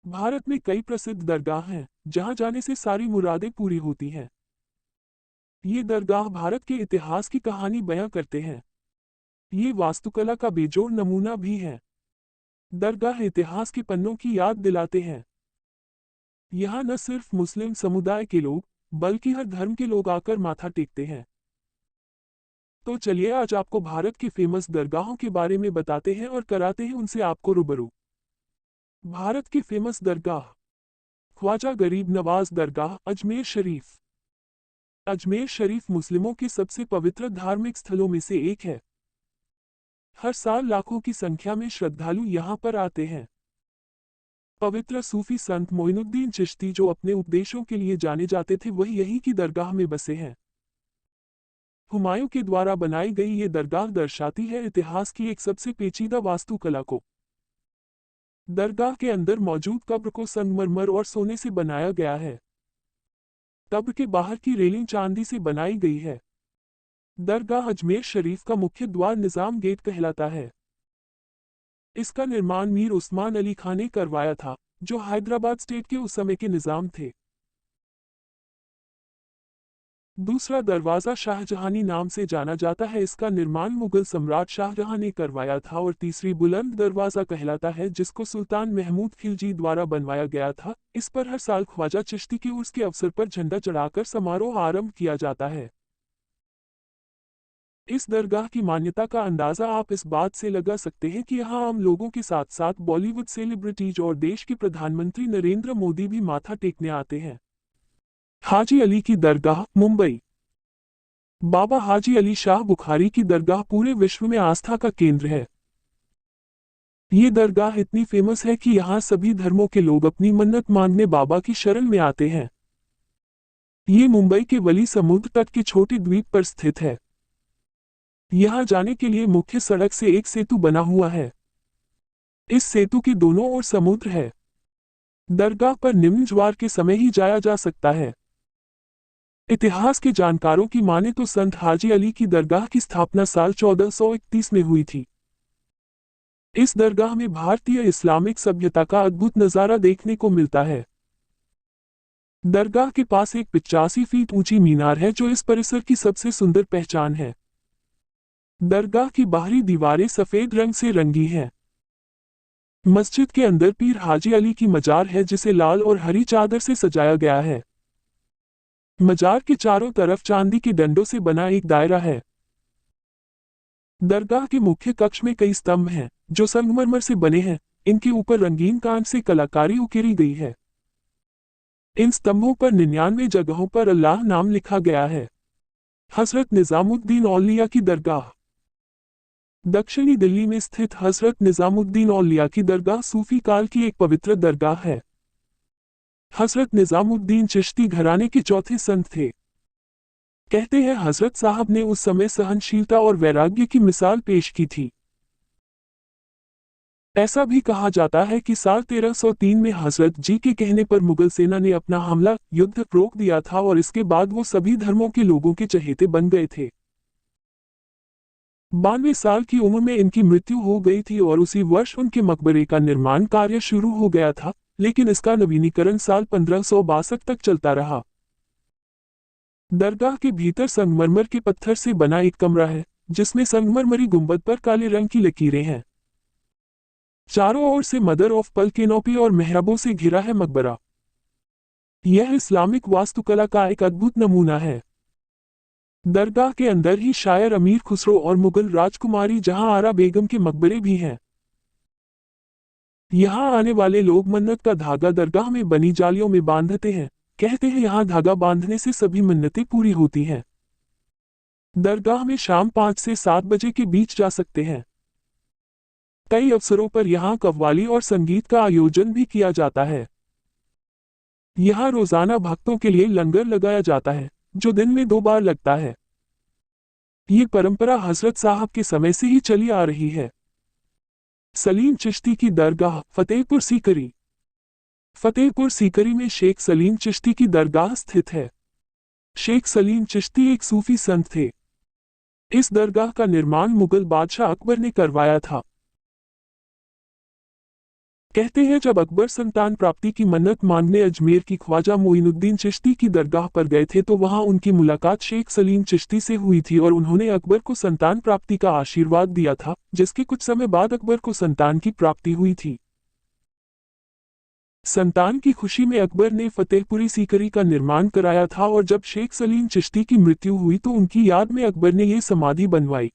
भारत में कई प्रसिद्ध दरगाह हैं, जहां जाने से सारी मुरादें पूरी होती हैं। ये दरगाह भारत के इतिहास की कहानी बयां करते हैं। ये वास्तुकला का बेजोड़ नमूना भी है। दरगाह इतिहास के पन्नों की याद दिलाते हैं। यहाँ न सिर्फ मुस्लिम समुदाय के लोग, बल्कि हर धर्म के लोग आकर माथा टेकते हैं। तो चलिए आज आपको भारत की फेमस दरगाहों के बारे में बताते हैं और कराते हैं उनसे आपको रूबरू। भारत की फेमस दरगाह। ख्वाजा गरीब नवाज दरगाह, अजमेर शरीफ। अजमेर शरीफ मुस्लिमों के सबसे पवित्र धार्मिक स्थलों में से एक है। हर साल लाखों की संख्या में श्रद्धालु यहाँ पर आते हैं। पवित्र सूफी संत मोइनुद्दीन चिश्ती जो अपने उपदेशों के लिए जाने जाते थे, वही यहीं की दरगाह में बसे हैं। हुमायूं के द्वारा बनाई गई ये दरगाह दर्शाती है इतिहास की एक सबसे पेचीदा वास्तुकला को। दरगाह के अंदर मौजूद कब्र को संगमरमर और सोने से बनाया गया है। कब्र के बाहर की रेलिंग चांदी से बनाई गई है। दरगाह अजमेर शरीफ का मुख्य द्वार निजाम गेट कहलाता है। इसका निर्माण मीर उस्मान अली खान ने करवाया था, जो हैदराबाद स्टेट के उस समय के निजाम थे। दूसरा दरवाजा शाहजहानी नाम से जाना जाता है। इसका निर्माण मुगल सम्राट शाहजहां ने करवाया था। और तीसरी बुलंद दरवाजा कहलाता है, जिसको सुल्तान महमूद खिलजी द्वारा बनवाया गया था। इस पर हर साल ख्वाजा चिश्ती के उर्स के अवसर पर झंडा चढ़ाकर समारोह आरंभ किया जाता है। इस दरगाह की मान्यता का अंदाजा आप इस बात से लगा सकते हैं कि यहाँ आम लोगों के साथ साथ बॉलीवुड सेलिब्रिटीज और देश के प्रधानमंत्री नरेंद्र मोदी भी माथा टेकने आते हैं। हाजी अली की दरगाह, मुंबई। बाबा हाजी अली शाह बुखारी की दरगाह पूरे विश्व में आस्था का केंद्र है। ये दरगाह इतनी फेमस है कि यहाँ सभी धर्मों के लोग अपनी मन्नत मांगने बाबा की शरण में आते हैं। ये मुंबई के वली समुद्र तट के छोटे द्वीप पर स्थित है। यहाँ जाने के लिए मुख्य सड़क से एक सेतु बना हुआ है। इस सेतु के दोनों ओर समुद्र है। दरगाह पर निम्न ज्वार के समय ही जाया जा सकता है। इतिहास के जानकारों की माने तो संत हाजी अली की दरगाह की स्थापना साल 1431 में हुई थी। इस दरगाह में भारतीय इस्लामिक सभ्यता का अद्भुत नजारा देखने को मिलता है। दरगाह के पास एक 85 फीट ऊंची मीनार है, जो इस परिसर की सबसे सुंदर पहचान है। दरगाह की बाहरी दीवारें सफेद रंग से रंगी हैं। मस्जिद के अंदर पीर हाजी अली की मजार है, जिसे लाल और हरी चादर से सजाया गया है। मजार के चारों तरफ चांदी के डंडों से बना एक दायरा है। दरगाह के मुख्य कक्ष में कई स्तंभ हैं, जो संगमरमर से बने हैं। इनके ऊपर रंगीन कांच से कलाकारी उकेरी गई है। इन स्तंभों पर 99 जगहों पर अल्लाह नाम लिखा गया है। हजरत निजामुद्दीन औलिया की दरगाह। दक्षिणी दिल्ली में स्थित हजरत निजामुद्दीन औलिया की दरगाह सूफी काल की एक पवित्र दरगाह है। हजरत निजामुद्दीन चिश्ती घराने के चौथे संत थे। कहते हैं हजरत साहब ने उस समय सहनशीलता और वैराग्य की मिसाल पेश की थी। ऐसा भी कहा जाता है कि साल 1303 में हजरत जी के कहने पर मुगल सेना ने अपना हमला युद्ध रोक दिया था और इसके बाद वो सभी धर्मों के लोगों के चहेते बन गए थे। 92 साल की उम्र में इनकी मृत्यु हो गई थी और उसी वर्ष उनके मकबरे का निर्माण कार्य शुरू हो गया था, लेकिन इसका नवीनीकरण साल 1562 तक चलता रहा। दरगाह के भीतर संगमरमर के पत्थर से बना एक कमरा है, जिसमें संगमरमरी गुंबद पर काले रंग की लकीरें हैं। चारों ओर से मदर ऑफ पर्ल केनोपी और मेहराबों से घिरा है मकबरा। यह इस्लामिक वास्तुकला का एक अद्भुत नमूना है। दरगाह के अंदर ही शायर अमीर खुसरो और मुगल राजकुमारी जहां आरा बेगम के मकबरे भी हैं। यहाँ आने वाले लोग मन्नत का धागा दरगाह में बनी जालियों में बांधते हैं। कहते हैं यहाँ धागा बांधने से सभी मन्नतें पूरी होती हैं। दरगाह में शाम 5 से 7 बजे के बीच जा सकते हैं। कई अवसरों पर यहाँ कव्वाली और संगीत का आयोजन भी किया जाता है। यहाँ रोजाना भक्तों के लिए लंगर लगाया जाता है, जो दिन में 2 बार लगता है। ये परंपरा हजरत साहब के समय से ही चली आ रही है। सलीम चिश्ती की दरगाह, फतेहपुर सीकरी। फतेहपुर सीकरी में शेख सलीम चिश्ती की दरगाह स्थित है। शेख सलीम चिश्ती एक सूफी संत थे। इस दरगाह का निर्माण मुगल बादशाह अकबर ने करवाया था। कहते हैं जब अकबर संतान प्राप्ति की मन्नत मांगने अजमेर की ख्वाजा मोइनुद्दीन चिश्ती की दरगाह पर गए थे तो वहां उनकी मुलाकात शेख सलीम चिश्ती से हुई थी और उन्होंने अकबर को संतान प्राप्ति का आशीर्वाद दिया था, जिसके कुछ समय बाद अकबर को संतान की प्राप्ति हुई थी। संतान की खुशी में अकबर ने फतेहपुरी सीकरी का निर्माण कराया था और जब शेख सलीम चिश्ती की मृत्यु हुई तो उनकी याद में अकबर ने ये समाधि बनवाई।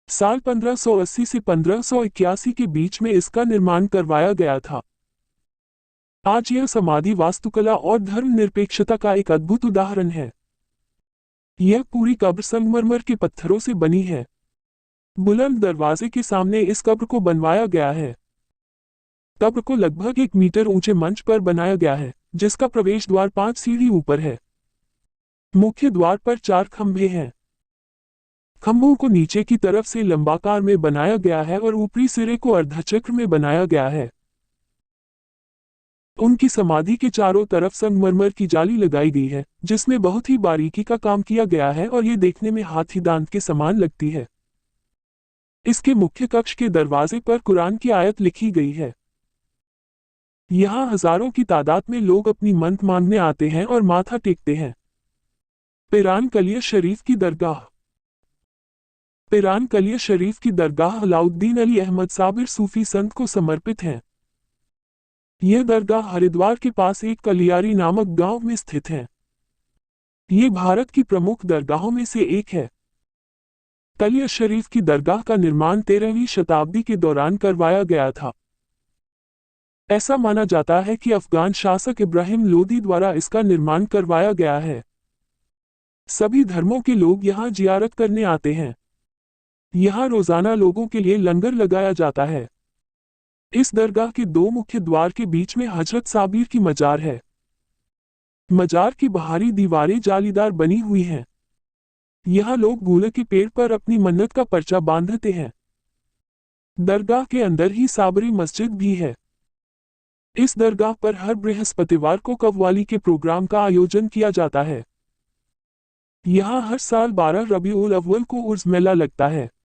साल 1580 से 1581 के बीच में इसका निर्माण करवाया गया था। आज यह समाधि वास्तुकला और धर्मनिरपेक्षता का एक अद्भुत उदाहरण है। यह पूरी कब्र संगमरमर के पत्थरों से बनी है। बुलंद दरवाजे के सामने इस कब्र को बनवाया गया है। कब्र को लगभग 1 मीटर ऊंचे मंच पर बनाया गया है, जिसका प्रवेश द्वार 5 सीढ़ी ऊपर है। मुख्य द्वार पर 4 खंभे हैं। खंभों को नीचे की तरफ से लंबाकार में बनाया गया है और ऊपरी सिरे को अर्धचक्र में बनाया गया है। उनकी समाधि के चारों तरफ संगमरमर की जाली लगाई गई है, जिसमें बहुत ही बारीकी का काम किया गया है और ये देखने में हाथी दांत के समान लगती है। इसके मुख्य कक्ष के दरवाजे पर कुरान की आयत लिखी गई है। यहाँ हजारों की तादाद में लोग अपनी मन्नत मांगने आते हैं और माथा टेकते हैं। पिरान कलिया शरीफ की दरगाह। पिरान कलिया शरीफ की दरगाह अलाउद्दीन अली अहमद साबिर सूफी संत को समर्पित है। यह दरगाह हरिद्वार के पास एक कलियारी नामक गांव में स्थित है। ये भारत की प्रमुख दरगाहों में से एक है। कलिया शरीफ की दरगाह का निर्माण 13वीं शताब्दी के दौरान करवाया गया था। ऐसा माना जाता है कि अफगान शासक इब्राहिम लोदी द्वारा इसका निर्माण करवाया गया है। सभी धर्मों के लोग यहाँ जियारत करने आते हैं। यहाँ रोजाना लोगों के लिए लंगर लगाया जाता है। इस दरगाह के 2 मुख्य द्वार के बीच में हजरत साबिर की मजार है। मजार की बाहरी दीवारें जालीदार बनी हुई हैं। यहाँ लोग गूले के पेड़ पर अपनी मन्नत का पर्चा बांधते हैं। दरगाह के अंदर ही साबरी मस्जिद भी है। इस दरगाह पर हर बृहस्पतिवार को कव्वाली के प्रोग्राम का आयोजन किया जाता है। यहाँ हर साल 12 रबीउल अव्वल को उर्स मेला लगता है।